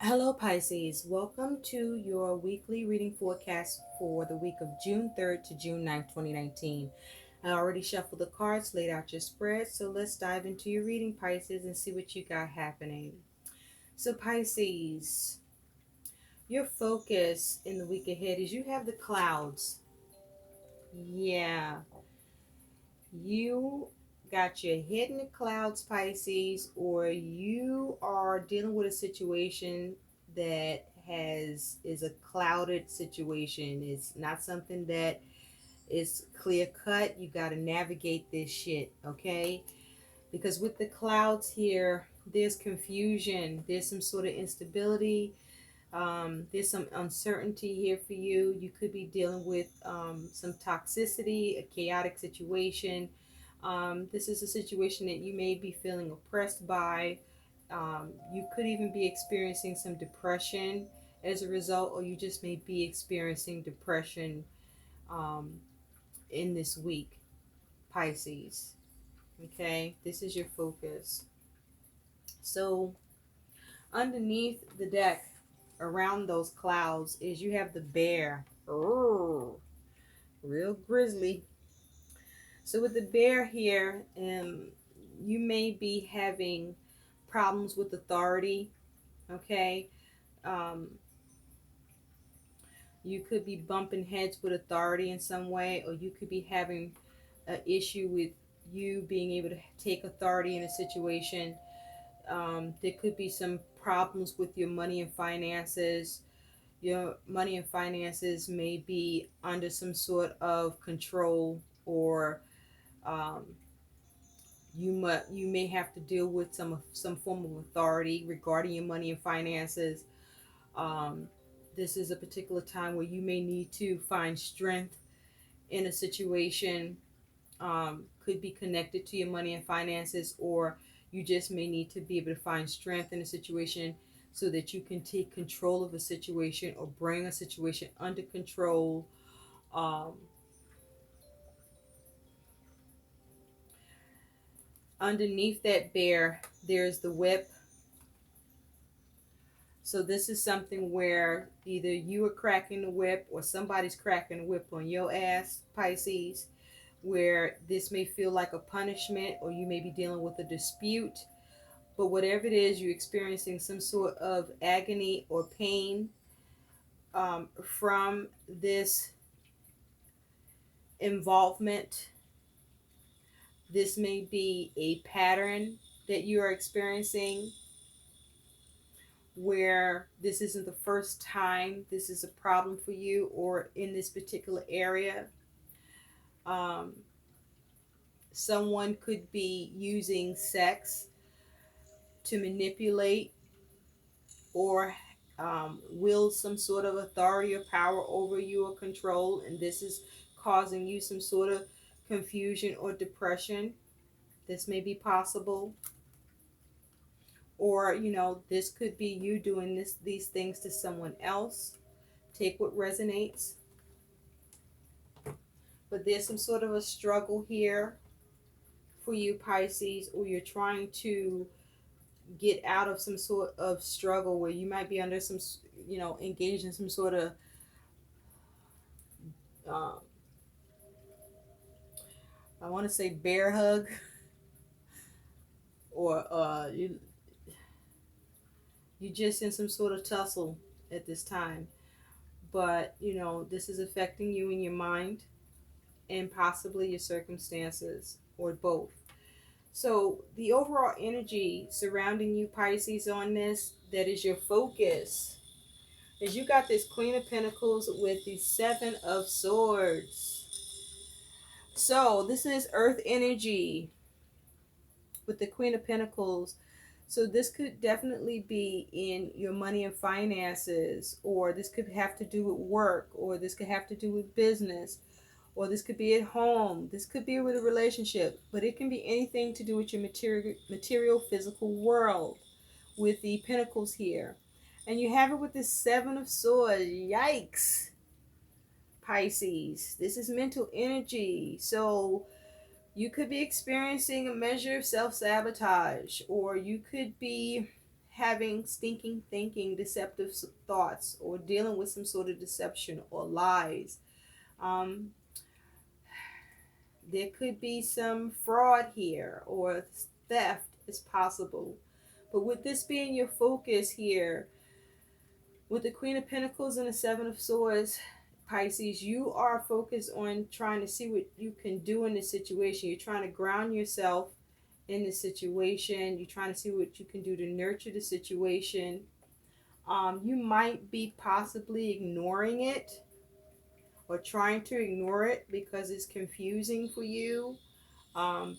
Hello, Pisces. Welcome to your weekly reading forecast for the week of June 3rd to June 9th, 2019. I already shuffled the cards, laid out your spread, so let's dive into your reading, Pisces, and see what you got happening. So, Pisces, your focus in the week ahead is you have the clouds. Yeah, you got your head in the clouds, Pisces, or you are dealing with a situation that is a clouded situation. It's not something that is clear cut. You got to navigate this shit, okay? Because with the clouds here, there's confusion, there's some sort of instability, there's some uncertainty here for you. You could be dealing with some toxicity, a chaotic situation. This is a situation that you may be feeling oppressed by. You could even be experiencing some depression as a result, or you just may be experiencing depression um, in this week, Pisces. Okay, this is your focus. So, underneath the deck, around those clouds, is you have the bear. Oh, real grizzly. So with the bear here, you may be having problems with authority. Okay, um, you could be bumping heads with authority in some way, or you could be having an issue with you being able to take authority in a situation. There could be some problems with your money and finances. Your money and finances may be under some sort of control, or um, you may have to deal with some form of authority regarding your money and finances. Um, this is a particular time where you may need to find strength in a situation. Could be connected to your money and finances, or you just may need to be able to find strength in a situation so that you can take control of a situation or bring a situation under control. Um, Underneath that bear, there's the whip. So this is something where either you are cracking the whip or somebody's cracking the whip on your ass, Pisces, where this may feel like a punishment, or you may be dealing with a dispute. But whatever it is, you're experiencing some sort of agony or pain from this involvement. This may be a pattern that you are experiencing where this isn't the first time this is a problem for you, or in this particular area. Um, Someone could be using sex to manipulate or wield some sort of authority or power over you or control, and this is causing you some sort of confusion or depression. This may be possible, or this could be you doing these things to someone else. Take what resonates. But there's some sort of a struggle here for you, Pisces, or you're trying to get out of some sort of struggle where you might be under some, engaged in some sort of, um, I want to say bear hug, or you just in some sort of tussle at this time. But this is affecting you in your mind and possibly your circumstances, or both. So the overall energy surrounding you, Pisces, on this, that is your focus, is you got this Queen of Pentacles with the Seven of Swords. So this is earth energy with the Queen of Pentacles. So this could definitely be in your money and finances, or this could have to do with work, or this could have to do with business, or this could be at home. This could be with a relationship, but it can be anything to do with your material physical world with the pentacles here. And you have it with the Seven of Swords. Yikes, Pisces. This is mental energy. So you could be experiencing a measure of self sabotage, or you could be having stinking thinking, deceptive thoughts, or dealing with some sort of deception or lies. Um, there could be some fraud here or theft is possible. But with this being your focus here, with the Queen of Pentacles and the Seven of Swords, Pisces, you are focused on trying to see what you can do in this situation. You're trying to ground yourself in the situation. You're trying to see what you can do to nurture the situation. You might be possibly ignoring it or trying to ignore it because it's confusing for you,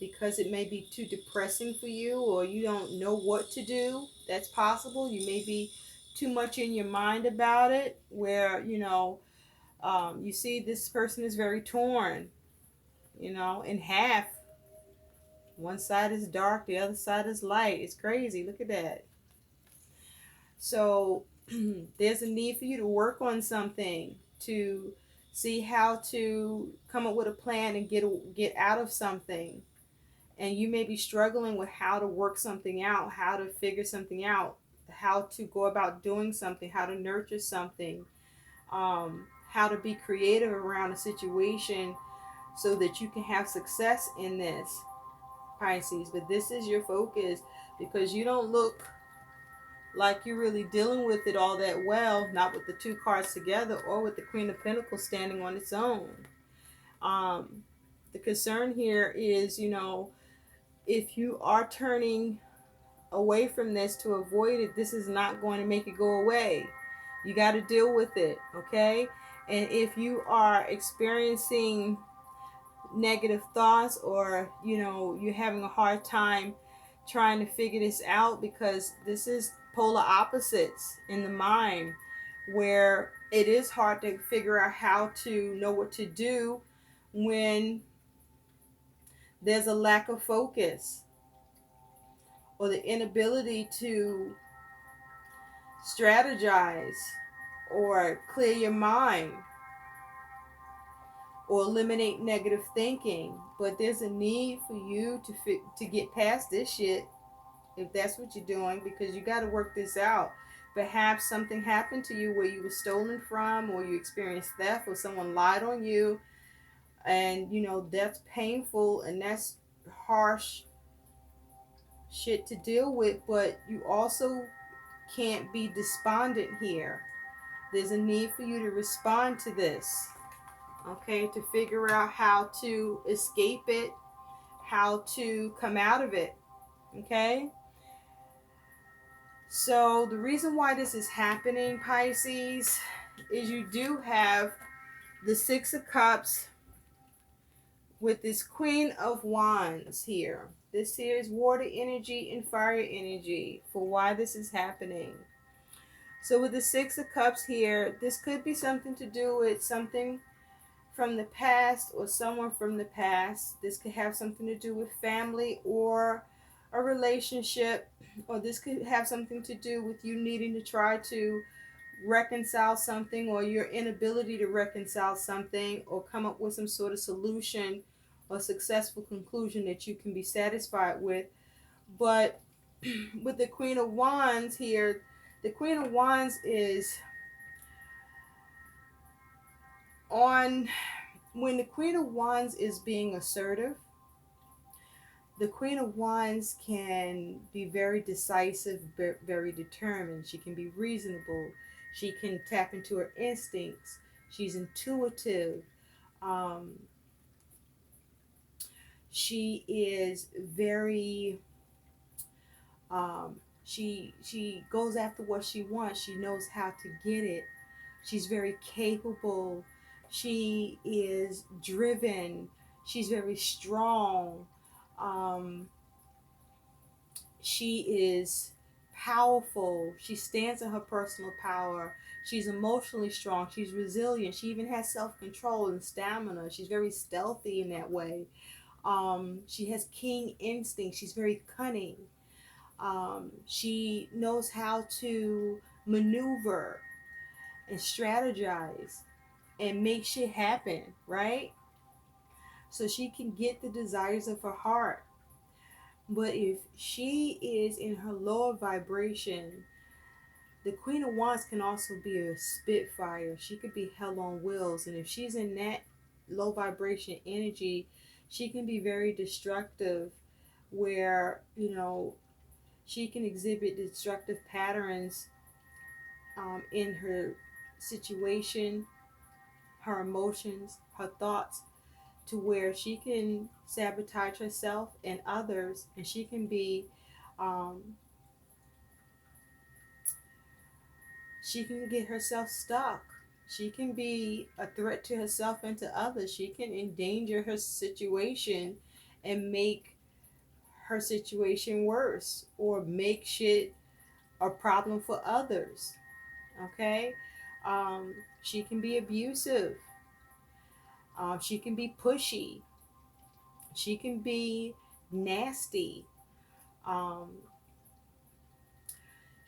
because it may be too depressing for you, or you don't know what to do. That's possible. You may be too much in your mind about it, where, you see this person is very torn, in half. One side is dark, the other side is light. It's crazy. Look at that. So there's a need for you to work on something, to see how to come up with a plan and get out of something. And you may be struggling with how to work something out, how to figure something out, how to go about doing something, how to nurture something, how to be creative around a situation so that you can have success in this, Pisces. But this is your focus, because you don't look like you're really dealing with it all that well, not with the two cards together or with the Queen of Pentacles standing on its own. The concern here is, if you are turning away from this to avoid it, this is not going to make it go away. You got to deal with it, okay? And if you are experiencing negative thoughts, or you're having a hard time trying to figure this out, because this is polar opposites in the mind, where it is hard to figure out how to know what to do when there's a lack of focus or the inability to strategize or clear your mind or eliminate negative thinking. But there's a need for you to get past this shit, if that's what you're doing, because you got to work this out. Perhaps something happened to you where you were stolen from, or you experienced theft, or someone lied on you, and that's painful and that's harsh shit to deal with. But you also can't be despondent here. There's a need for you to respond to this, okay, to figure out how to escape it, how to come out of it, okay? So the reason why this is happening, Pisces, is you do have the Six of Cups with this Queen of Wands here. This here is water energy and fire energy for why this is happening. So with the Six of Cups here, this could be something to do with something from the past or someone from the past. This could have something to do with family or a relationship, or this could have something to do with you needing to try to reconcile something, or your inability to reconcile something, or come up with some sort of solution or successful conclusion that you can be satisfied with. But with the Queen of Wands here, the Queen of Wands is on, when the Queen of Wands is being assertive, the Queen of Wands can be very decisive, very determined. She can be reasonable. She can tap into her instincts. She's intuitive. She is very, she goes after what she wants. She knows how to get it. She's very capable. She is driven. She's very strong. She is powerful. She stands in her personal power. She's emotionally strong. She's resilient. She even has self-control and stamina. She's very stealthy in that way. She has keen instinct. She's very cunning. She knows how to maneuver and strategize and make shit happen, right? So she can get the desires of her heart. But if she is in her lower vibration, the Queen of Wands can also be a spitfire. She could be hell on wheels. And if she's in that low vibration energy, she can be very destructive, where, she can exhibit destructive patterns in her situation, her emotions, her thoughts, to where she can sabotage herself and others, and um, she can get herself stuck. She can be a threat to herself and to others. She can endanger her situation and make her situation worse, or make shit a problem for others. Okay? She can be abusive. She can be pushy. She can be nasty. Um,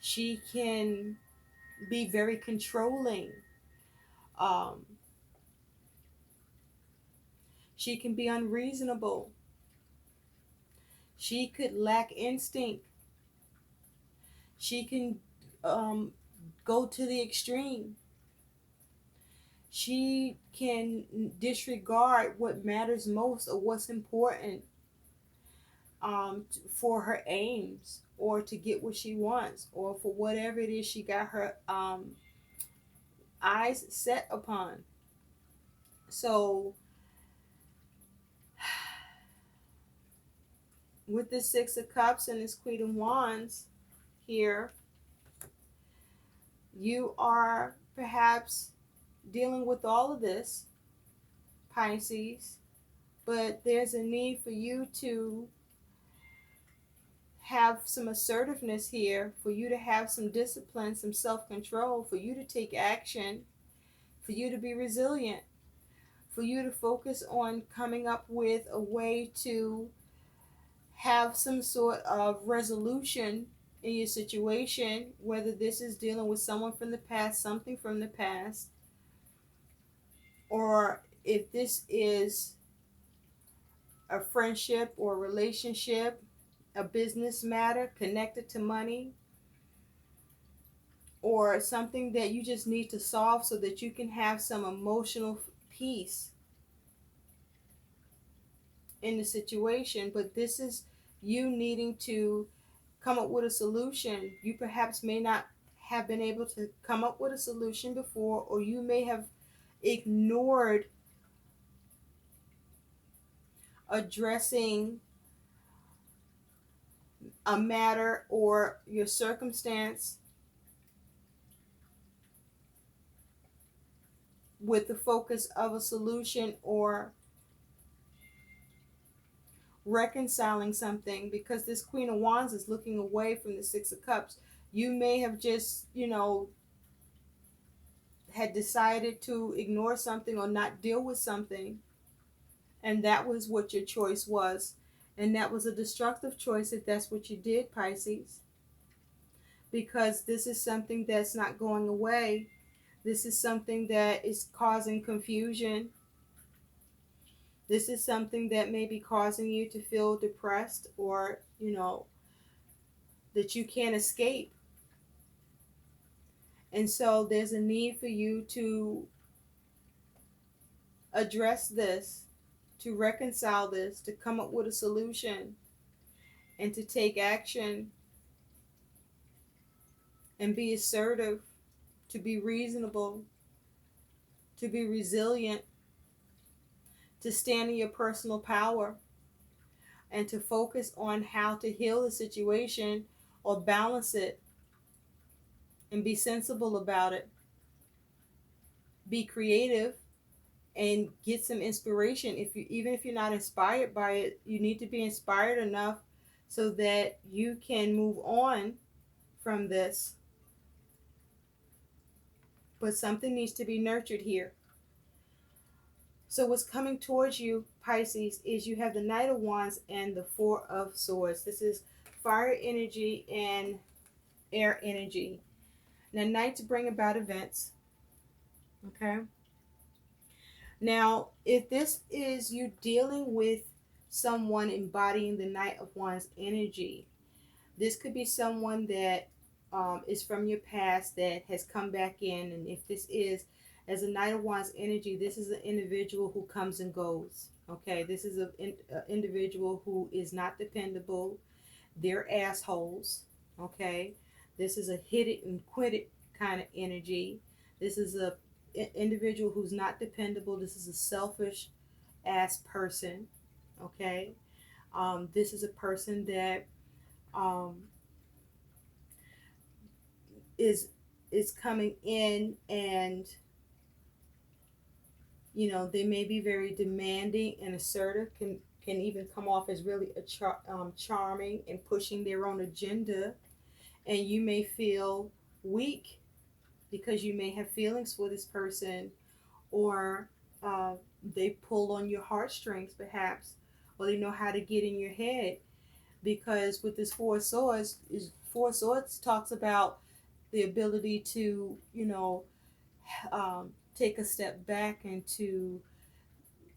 she can be very controlling. Um, she can be unreasonable. She could lack instinct. She can um, go to the extreme. She can disregard what matters most or what's important, for her aims, or to get what she wants, or for whatever it is she got her eyes set upon. So, with this Six of Cups and this Queen of Wands here, you are perhaps dealing with all of this, Pisces, but there's a need for you to have some assertiveness here, for you to have some discipline, some self control, for you to take action, for you to be resilient, for you to focus on coming up with a way to have some sort of resolution in your situation, whether this is dealing with someone from the past, something from the past, or if this is a friendship or relationship, a business matter connected to money, or something that you just need to solve so that you can have some emotional peace in the situation. But this is you needing to come up with a solution. You perhaps may not have been able to come up with a solution before, or you may have ignored addressing a matter or your circumstance with the focus of a solution, or reconciling something, because this Queen of Wands is looking away from the Six of Cups. You may have just, had decided to ignore something or not deal with something, and that was what your choice was. And that was a destructive choice if that's what you did, Pisces, because this is something that's not going away. This is something that is causing confusion. This is something that may be causing you to feel depressed, or, that you can't escape. And so there's a need for you to address this, to reconcile this, to come up with a solution, and to take action and be assertive, to be reasonable, to be resilient, to stand in your personal power, and to focus on how to heal the situation or balance it, and be sensible about it. Be creative and get some inspiration. Even if you're not inspired by it, you need to be inspired enough so that you can move on from this. But something needs to be nurtured here. So what's coming towards you, Pisces, is you have the Knight of Wands and the Four of Swords. This is fire energy and air energy. Now, knights bring about events. Okay. Now, if this is you dealing with someone embodying the Knight of Wands energy. This could be someone that is from your past that has come back in. And if this is as a Knight of Wands energy, this is an individual who comes and goes. Okay, this is an individual who is not dependable. They're assholes. Okay, this is a hit it and quit it kind of energy. This is a individual who's not dependable. This is a selfish ass person. Okay, this is a person that um, is coming in, and they may be very demanding and assertive, can even come off as really charming and pushing their own agenda, and you may feel weak because you may have feelings for this person, or they pull on your heartstrings perhaps, or they know how to get in your head, because with this Four Swords talks about the ability to take a step back and to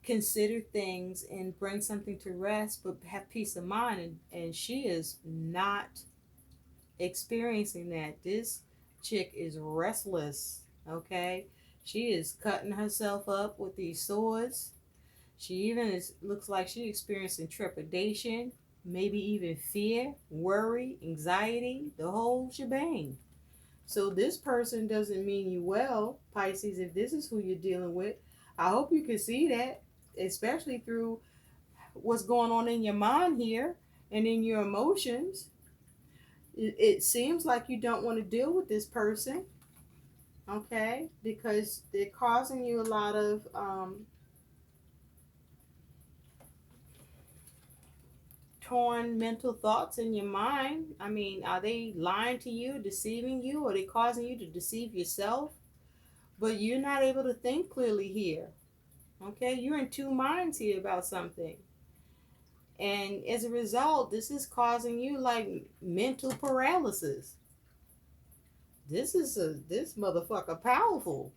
consider things and bring something to rest, but have peace of mind. And she is not experiencing that. This chick is restless. Okay, she is cutting herself up with these swords. She even looks like she's experiencing trepidation, maybe even fear, worry, anxiety, the whole shebang. So this person doesn't mean you well, Pisces, if this is who you're dealing with. I hope you can see that, especially through what's going on in your mind here and in your emotions. It seems like you don't want to deal with this person, okay? Because they're causing you a lot of torn mental thoughts in your mind. I mean, are they lying to you, deceiving you, or are they causing you to deceive yourself? But you're not able to think clearly here. Okay, you're in two minds here about something. And as a result, this is causing you like mental paralysis. This motherfucker powerful.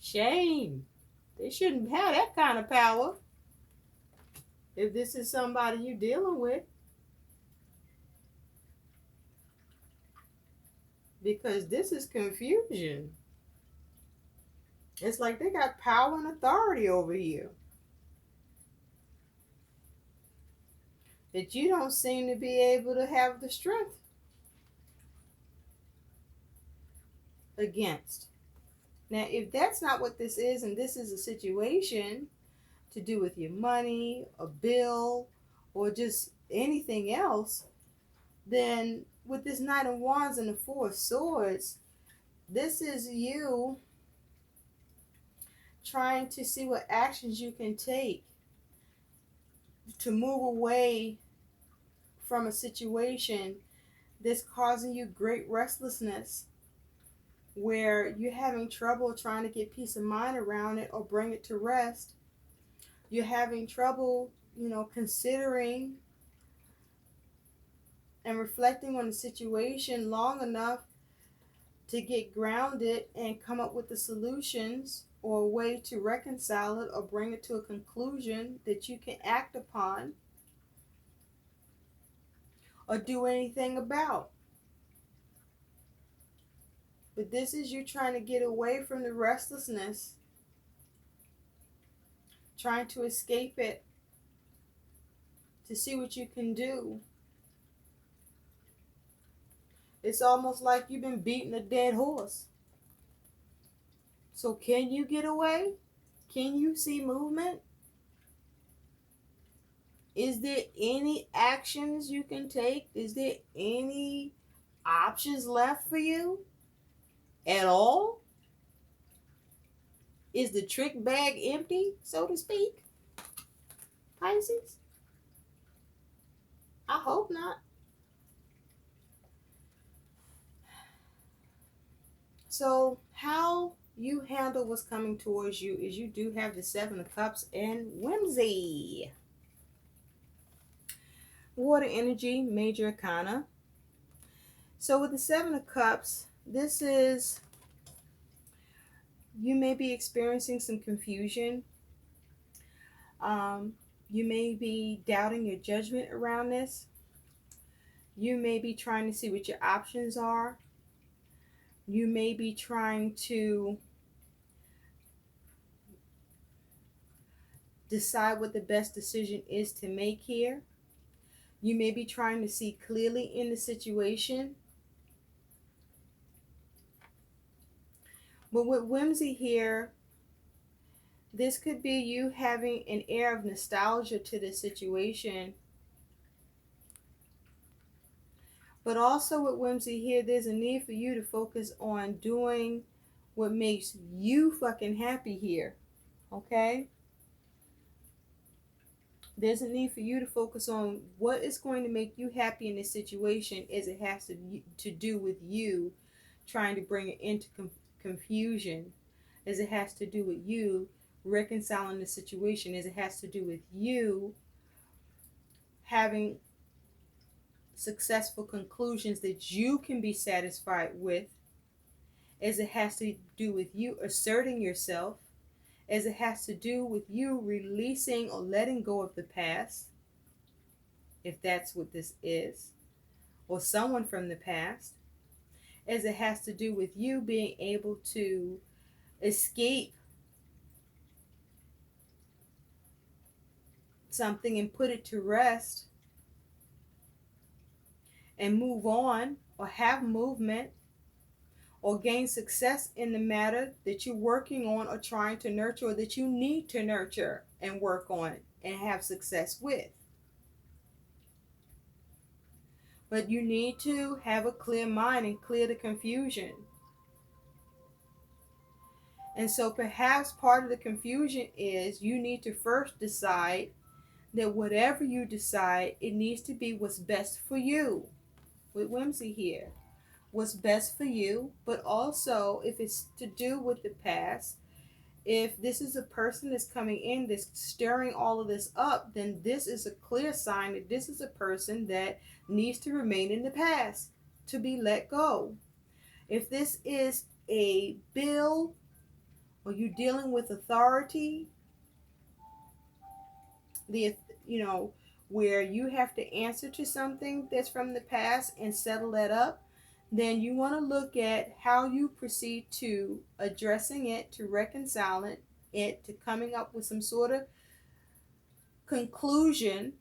Shame. They shouldn't have that kind of power if this is somebody you're dealing with. Because this is confusion. It's like they got power and authority over you that you don't seem to be able to have the strength against. Now, if that's not what this is, and this is a situation to do with your money, a bill, or just anything else, then with this Knight of Wands and the Four of Swords, this is you trying to see what actions you can take to move away from a situation that's causing you great restlessness, where you're having trouble trying to get peace of mind around it or bring it to rest. You're having trouble, considering and reflecting on the situation long enough to get grounded and come up with the solutions or a way to reconcile it or bring it to a conclusion that you can act upon or do anything about. But this is you trying to get away from the restlessness, trying to escape it, to see what you can do. It's almost like you've been beating a dead horse. So can you get away? Can you see movement? Is there any actions you can take? Is there any options left for you at all? Is the trick bag empty, so to speak, Pisces? I hope not. So how you handle what's coming towards you is you do have the Seven of Cups and whimsy. Water energy, major arcana. So with the Seven of Cups, this is, you may be experiencing some confusion. You may be doubting your judgment around this. You may be trying to see what your options are. You may be trying to decide what the best decision is to make here. You may be trying to see clearly in the situation. But with whimsy here, this could be you having an air of nostalgia to the situation. But also with whimsy here, there's a need for you to focus on doing what makes you fucking happy here. Okay? There's a need for you to focus on what is going to make you happy in this situation, as it has to do with you trying to bring it into confusion, as it has to do with you reconciling the situation, as it has to do with you having successful conclusions that you can be satisfied with, as it has to do with you asserting yourself, as it has to do with you releasing or letting go of the past, if that's what this is, or someone from the past, as it has to do with you being able to escape something and put it to rest and move on, or have movement, or gain success in the matter that you're working on or trying to nurture, or that you need to nurture and work on and have success with. But you need to have a clear mind and clear the confusion. And so perhaps part of the confusion is you need to first decide that whatever you decide, it needs to be what's best for you. With whimsy here, what's best for you. But also, if it's to do with the past, if this is a person that's coming in that's stirring all of this up, then this is a clear sign that this is a person that needs to remain in the past, to be let go. If this is a bill, or you dealing with authority, the you know where you have to answer to something that's from the past and settle that up, then you want to look at how you proceed to addressing it, to reconciling it, to coming up with some sort of conclusion,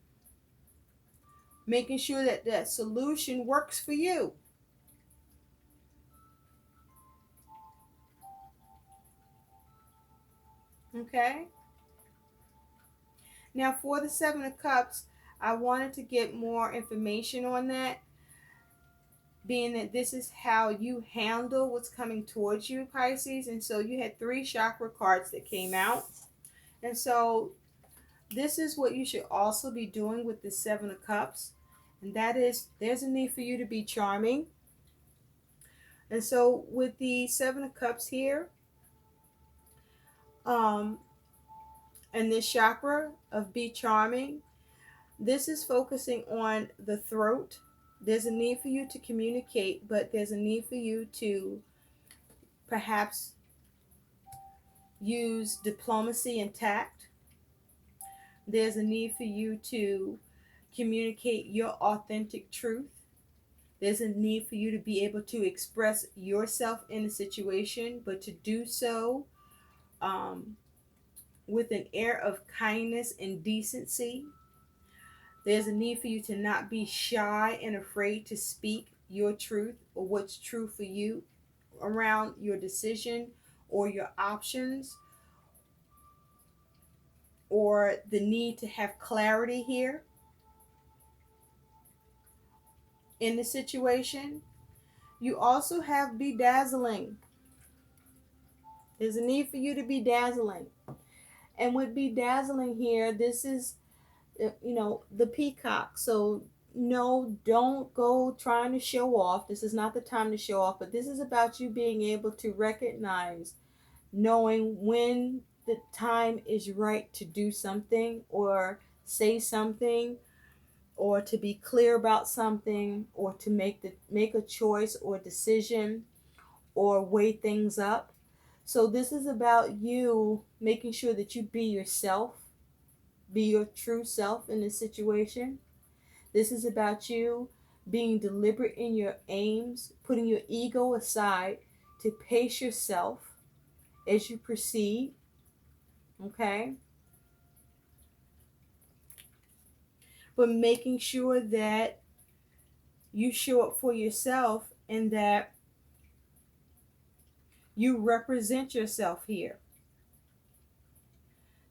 making sure that that solution works for you. Okay? Now, for the Seven of Cups, I wanted to get more information on that, being that this is how you handle what's coming towards you, Pisces. And so you had 3 chakra cards that came out. And so this is what you should also be doing with the Seven of Cups. And that is, there's a need for you to be charming. And so with the Seven of Cups here, and this chakra of be charming, this is focusing on the throat. There's a need for you to communicate, but there's a need for you to perhaps use diplomacy and tact. There's a need for you to communicate your authentic truth. There's a need for you to be able to express yourself in a situation, but to do so with an air of kindness and decency. There's a need for you to not be shy and afraid to speak your truth, or what's true for you around your decision or your options, or the need to have clarity here in the situation. You also have bedazzling. There's a need for you to be dazzling. And with bedazzling here, this is, the peacock. So no, don't go trying to show off. This is not the time to show off, but this is about you being able to recognize, knowing when the time is right to do something, or say something, or to be clear about something, or to make a choice or decision, or weigh things up. So this is about you making sure that you be yourself, be your true self in this situation. This is about you being deliberate in your aims, putting your ego aside to pace yourself as you proceed. Okay? But making sure that you show up for yourself and that you represent yourself here.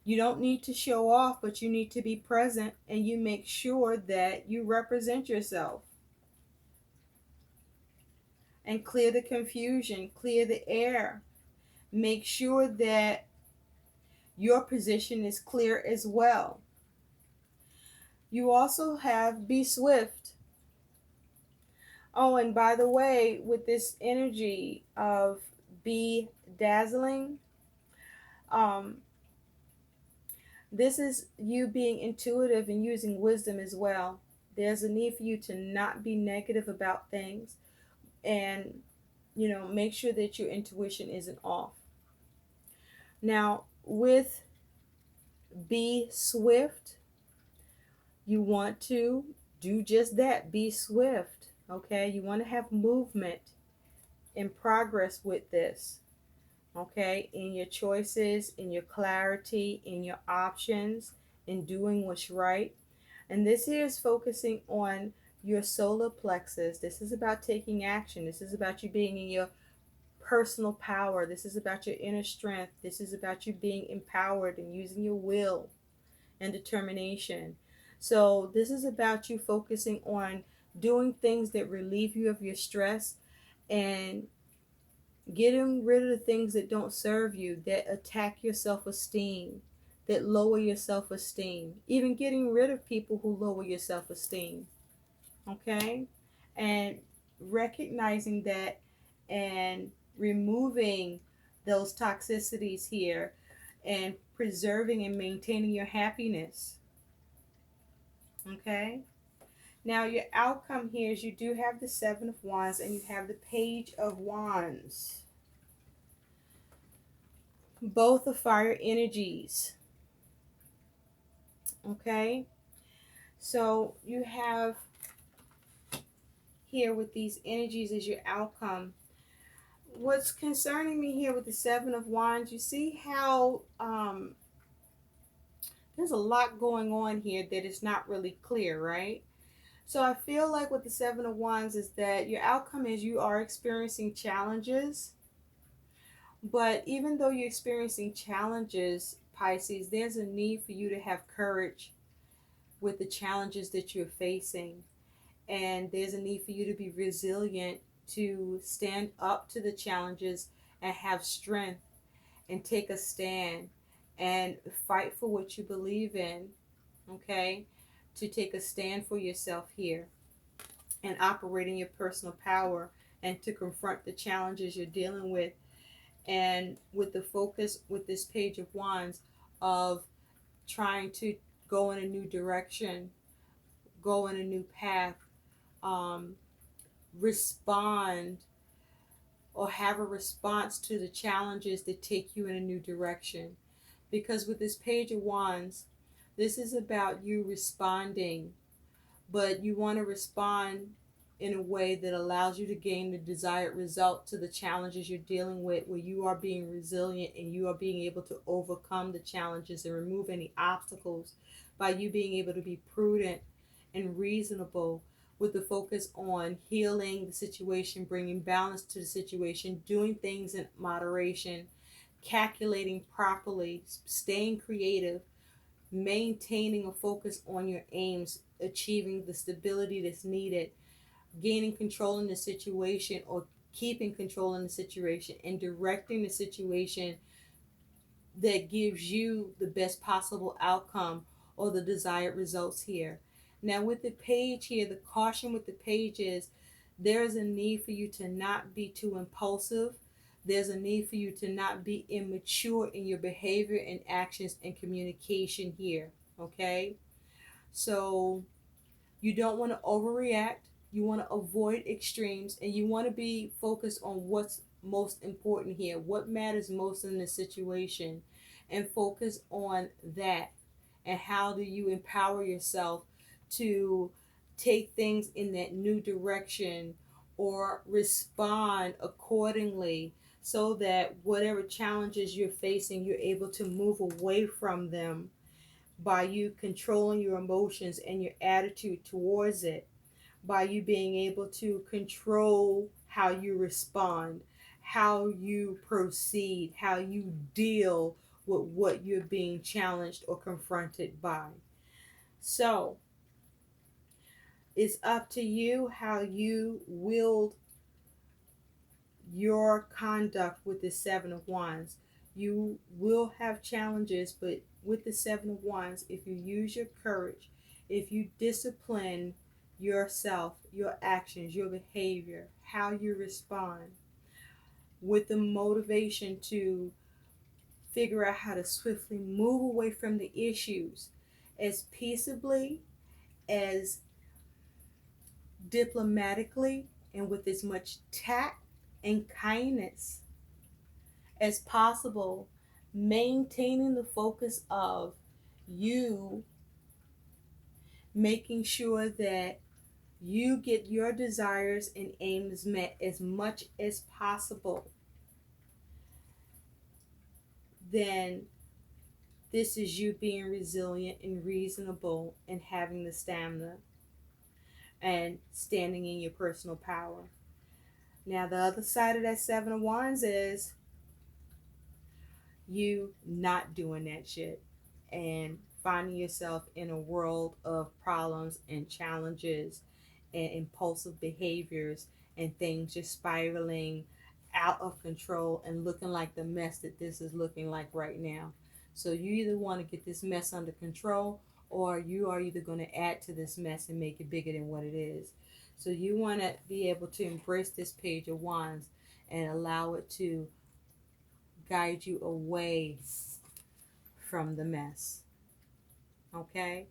You don't need to show off, but you need to be present and you make sure that you represent yourself. And clear the confusion, clear the air. Make sure that your position is clear as well. You also have be swift. Oh, and by the way, with this energy of be dazzling, um, this is you being intuitive and using wisdom as well. There's a need for you to not be negative about things and, make sure that your intuition isn't off. Now, with be swift, you want to do just that. Be swift. Okay? You want to have movement and progress with this. Okay? In your choices, in your clarity, in your options, in doing what's right. And this here is focusing on your solar plexus. This is about taking action. This is about you being in your personal power. This is about your inner strength. This is about you being empowered and using your will and determination. So this is about you focusing on doing things that relieve you of your stress and getting rid of the things that don't serve you, that attack your self-esteem, that lower your self-esteem, even getting rid of people who lower your self-esteem. Okay? And recognizing that and removing those toxicities here and preserving and maintaining your happiness. Okay? Now, your outcome here is you do have the Seven of Wands and you have the Page of Wands. Both are fire energies. Okay? So, you have here with these energies as your outcome. What's concerning me here with the Seven of Wands, you see how there's a lot going on here that is not really clear, right? So I feel like with the Seven of Wands is that your outcome is you are experiencing challenges. But even though you're experiencing challenges, Pisces, there's a need for you to have courage with the challenges that you're facing. And there's a need for you to be resilient, to stand up to the challenges and have strength and take a stand and fight for what you believe in, okay? To take a stand for yourself here and operate in your personal power and to confront the challenges you're dealing with. And with the focus with this Page of Wands of trying to go in a new direction, go in a new path, respond or have a response to the challenges that take you in a new direction. Because with this Page of Wands, this is about you responding, but you want to respond in a way that allows you to gain the desired result to the challenges you're dealing with, where you are being resilient and you are being able to overcome the challenges and remove any obstacles by you being able to be prudent and reasonable with the focus on healing the situation, bringing balance to the situation, doing things in moderation, calculating properly, staying creative, maintaining a focus on your aims, achieving the stability that's needed, gaining control in the situation or keeping control in the situation, and directing the situation that gives you the best possible outcome or the desired results here. Now with the page here, the caution with the page is there is a need for you to not be too impulsive. There's a need for you to not be immature in your behavior and actions and communication here. Okay? So you don't want to overreact. You want to avoid extremes and you want to be focused on what's most important here, what matters most in the situation, and focus on that and how do you empower yourself to take things in that new direction or respond accordingly, so that whatever challenges you're facing, you're able to move away from them by you controlling your emotions and your attitude towards it, by you being able to control how you respond, how you proceed, how you deal with what you're being challenged or confronted by. So it's up to you how you wield your conduct with the Seven of Wands. You will have challenges, but with the Seven of Wands, if you use your courage, if you discipline yourself, your actions, your behavior, how you respond, with the motivation to figure out how to swiftly move away from the issues as peaceably, as diplomatically, and with as much tact and kindness as possible, maintaining the focus of you making sure that you get your desires and aims met as much as possible, then this is you being resilient and reasonable and having the stamina and standing in your personal power. Now, the other side of that Seven of Wands is you not doing that shit and finding yourself in a world of problems and challenges and impulsive behaviors and things just spiraling out of control and looking like the mess that this is looking like right now. So you either want to get this mess under control, or you are either going to add to this mess and make it bigger than what it is. So you want to be able to embrace this Page of Wands and allow it to guide you away from the mess. Okay?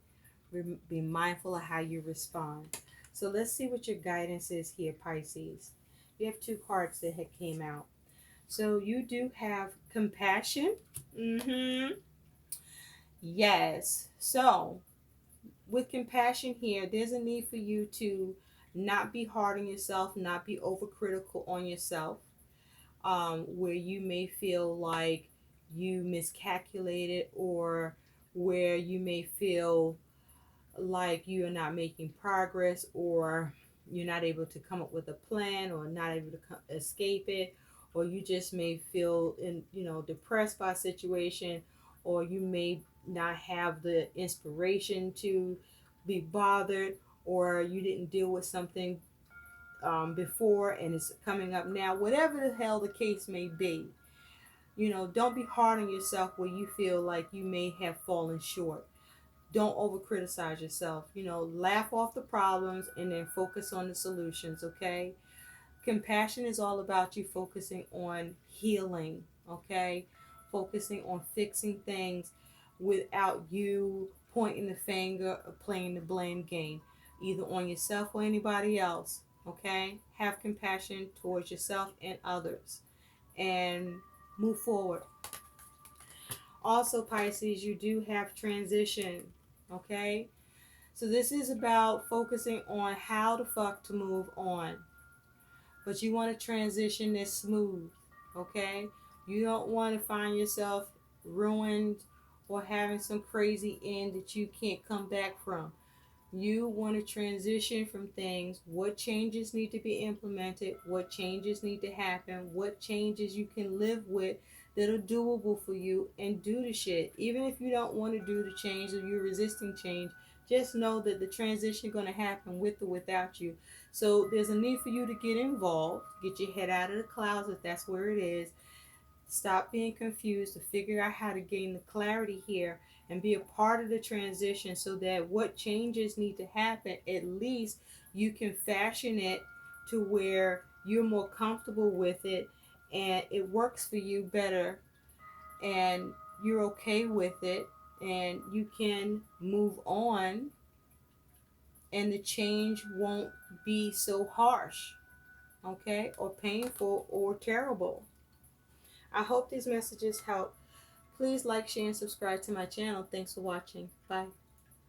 Be mindful of how you respond. So let's see what your guidance is here, Pisces. You have two cards that had came out. So you do have compassion. Yes. So with compassion here, there's a need for you to not be hard on yourself, not be overcritical on yourself, where you may feel like you miscalculated, or where you may feel like you're not making progress, or you're not able to come up with a plan, or not able to escape it, or you just may feel depressed by a situation, or you may not have the inspiration to be bothered, or you didn't deal with something before and it's coming up now. Whatever the hell the case may be, don't be hard on yourself where you feel like you may have fallen short. Don't over criticize yourself. Laugh off the problems and then focus on the solutions. Okay. Compassion is all about you focusing on healing. Okay. Focusing on fixing things without you pointing the finger or playing the blame game, either on yourself or anybody else. Okay. Have compassion towards yourself and others and move forward. Also, Pisces, you do have transition. Okay. So this is about focusing on how the fuck to move on. But you want to transition this smooth. Okay. You don't want to find yourself ruined or having some crazy end that you can't come back from. You want to transition from things. What changes need to be implemented? What changes need to happen? What changes you can live with that are doable for you, and do the shit. Even if you don't want to do the change or you're resisting change, just know that the transition is going to happen with or without you. So there's a need for you to get involved, get your head out of the clouds if that's where it is. Stop being confused, to figure out how to gain the clarity here and be a part of the transition, so that what changes need to happen, at least you can fashion it to where you're more comfortable with it and it works for you better and you're okay with it and you can move on, and the change won't be so harsh, okay, or painful or terrible. I hope these messages help. Please like, share, and subscribe to my channel. Thanks for watching. Bye.